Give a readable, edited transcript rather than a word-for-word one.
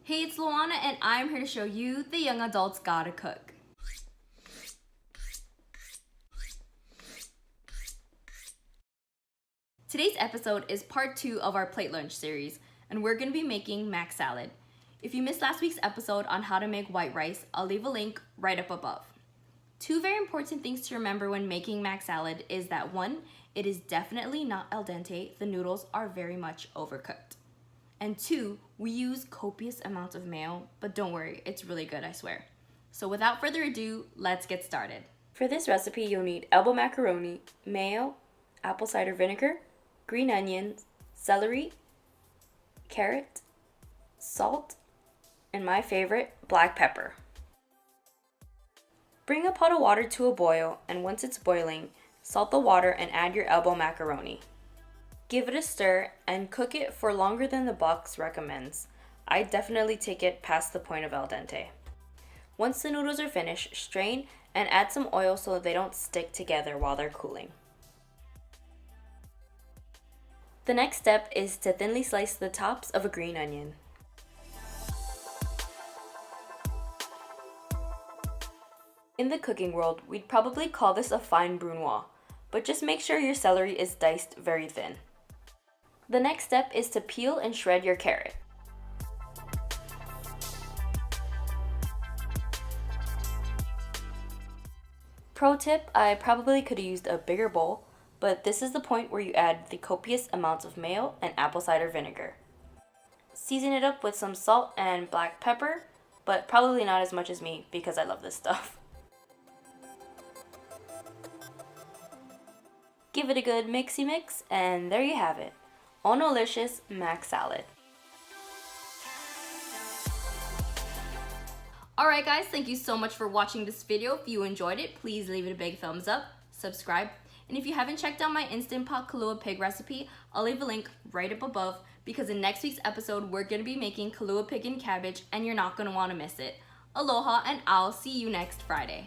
Hey, it's Luana and I'm here to show you the young adults gotta cook. Today's episode is part 2 of our plate lunch series, and we're gonna be making mac salad. If you missed last week's episode on how to make white rice, I'll leave a link right up above. Two very important things to remember when making mac salad is that 1, it is definitely not al dente, the noodles are very much overcooked. And 2, we use copious amounts of mayo, but don't worry, it's really good, I swear. So without further ado, let's get started. For this recipe, you'll need elbow macaroni, mayo, apple cider vinegar, green onions, celery, carrot, salt, and my favorite, black pepper. Bring a pot of water to a boil, and once it's boiling, salt the water and add your elbow macaroni. Give it a stir and cook it for longer than the box recommends. I definitely take it past the point of al dente. Once the noodles are finished, strain and add some oil so they don't stick together while they're cooling. The next step is to thinly slice the tops of a green onion. In the cooking world, we'd probably call this a fine brunoise, but just make sure your celery is diced very thin. The next step is to peel and shred your carrot. Pro tip, I probably could have used a bigger bowl, but this is the point where you add the copious amounts of mayo and apple cider vinegar. Season it up with some salt and black pepper, but probably not as much as me because I love this stuff. Give it a good mixy mix, and there you have it. Onolicious mac salad. Alright guys, thank you so much for watching this video. If you enjoyed it, please leave it a big thumbs up, subscribe, and if you haven't checked out my Instant Pot Kahlua pig recipe, I'll leave a link right up above because in next week's episode, we're going to be making Kahlua pig and cabbage and you're not going to want to miss it. Aloha, and I'll see you next Friday.